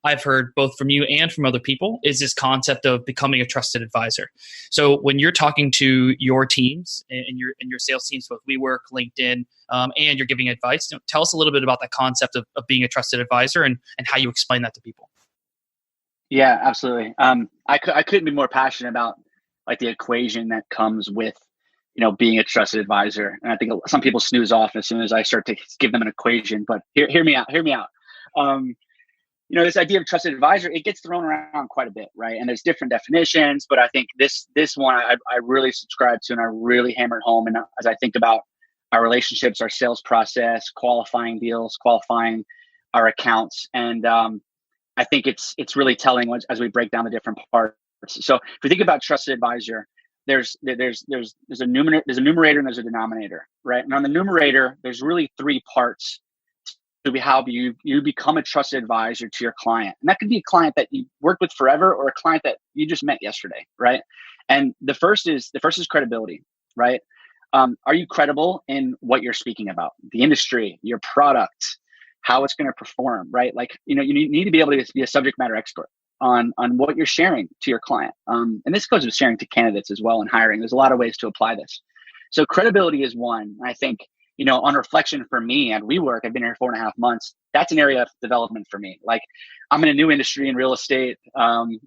I've heard both from you and from other people is this concept of becoming a trusted advisor. So when you're talking to your teams and your sales teams, both WeWork, LinkedIn, and you're giving advice, tell us a little bit about that concept of being a trusted advisor and how you explain that to people. Yeah, absolutely. I couldn't be more passionate about like the equation that comes with, being a trusted advisor. And I think some people snooze off as soon as I start to give them an equation, but hear me out. This idea of trusted advisor, it gets thrown around quite a bit, right? And there's different definitions, but I think this one I really subscribe to and I really hammered home. And as I think about our relationships, our sales process, qualifying deals, qualifying our accounts, and I think it's really telling as we break down the different parts. So if we think about trusted advisor, there's a numerator and there's a denominator, right? And on the numerator, there's really three parts to how you become a trusted advisor to your client. And that could be a client that you worked with forever or a client that you just met yesterday, right? And the first is credibility, right? Are you credible in what you're speaking about? The industry, your product, how it's going to perform, right? Like, you need to be able to be a subject matter expert on what you're sharing to your client. And this goes with sharing to candidates as well and hiring. There's a lot of ways to apply this. So credibility is one. I think, on reflection for me at WeWork, I've been here 4.5 months. That's an area of development for me. Like, I'm in a new industry in real estate.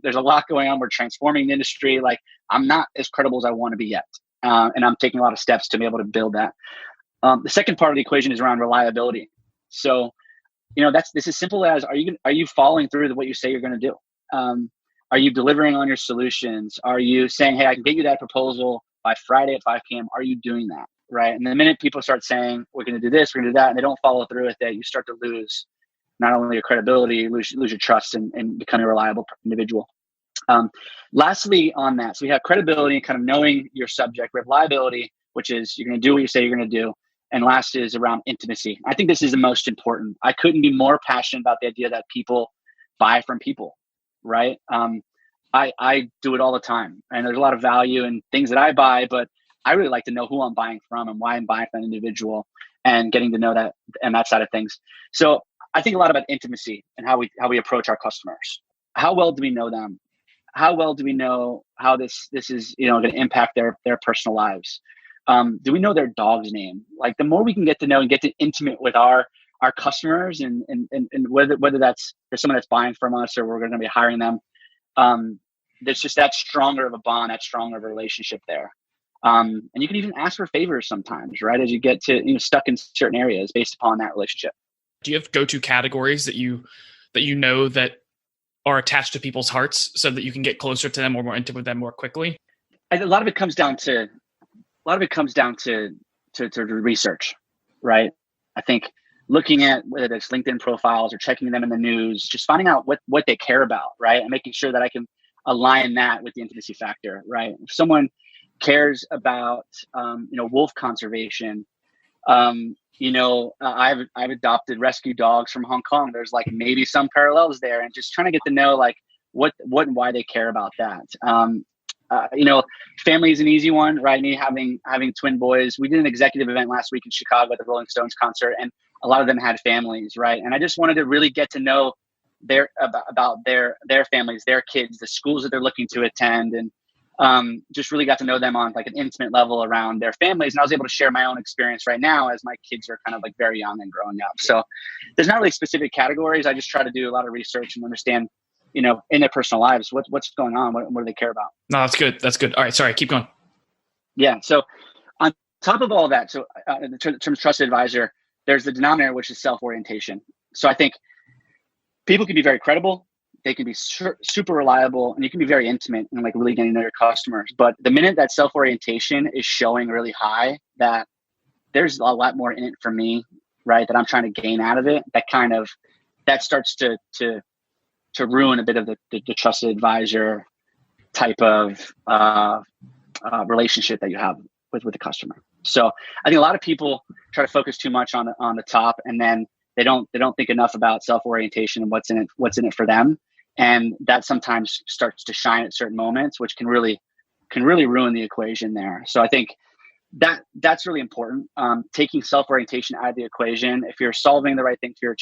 There's a lot going on. We're transforming the industry. Like, I'm not as credible as I want to be yet. And I'm taking a lot of steps to be able to build that. The second part of the equation is around reliability. So, this is simple as, are you following through with what you say you're going to do? Are you delivering on your solutions? Are you saying, hey, I can get you that proposal by Friday at 5 p.m. Are you doing that? Right. And the minute people start saying, we're going to do this, we're going to do that, and they don't follow through with it, you start to lose not only your credibility, you lose your trust and become a reliable individual. Lastly on that, so we have credibility and kind of knowing your subject, reliability, which is you're going to do what you say you're going to do. And last is around intimacy. I think this is the most important. I couldn't be more passionate about the idea that people buy from people, right? I do it all the time, and there's a lot of value in things that I buy, but I really like to know who I'm buying from and why I'm buying from an individual and getting to know that and that side of things. So I think a lot about intimacy and how we approach our customers. How well do we know them? How well do we know how this is going to impact their personal lives? Do we know their dog's name? Like, the more we can get to know and get to intimate with our customers and whether that's there's someone that's buying from us or we're going to be hiring them, there's just that stronger of a bond, that stronger of a relationship there. And you can even ask for favors sometimes, right? As you get to stuck in certain areas based upon that relationship. Do you have go-to categories that you know that are attached to people's hearts so that you can get closer to them or more intimate with them more quickly? A lot of it comes down to research, right? I think looking at whether it's LinkedIn profiles or checking them in the news, just finding out what they care about, right? And making sure that I can align that with the intimacy factor, right? If someone cares about, wolf conservation, I've adopted rescue dogs from Hong Kong. There's like maybe some parallels there, and just trying to get to know like what and why they care about that. Family is an easy one, right? Me having twin boys. We did an executive event last week in Chicago at the Rolling Stones concert, and a lot of them had families, right? And I just wanted to really get to know about their families, their kids, the schools that they're looking to attend, and just really got to know them on like an intimate level around their families. And I was able to share my own experience right now as my kids are kind of like very young and growing up. So there's not really specific categories. I just try to do a lot of research and understand, in their personal lives, what's going on, what do they care about. No, that's good. That's good. All right. Sorry. Keep going. Yeah. So on top of all that, so in terms of trusted advisor, there's the denominator, which is self-orientation. So I think people can be very credible. They can be super reliable, and you can be very intimate and like really getting to know your customers. But the minute that self-orientation is showing really high, that there's a lot more in it for me, right? That I'm trying to gain out of it. That starts to ruin a bit of the trusted advisor type of relationship that you have with the customer. So I think a lot of people try to focus too much on the top, and then they don't think enough about self-orientation and what's in it for them. And that sometimes starts to shine at certain moments, which can really ruin the equation there. So I think that's really important. Taking self-orientation out of the equation. If you're solving the right thing for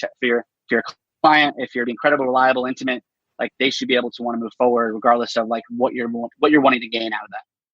your client, if you're incredibly reliable, intimate, like they should be able to want to move forward regardless of like what you're wanting to gain out of that.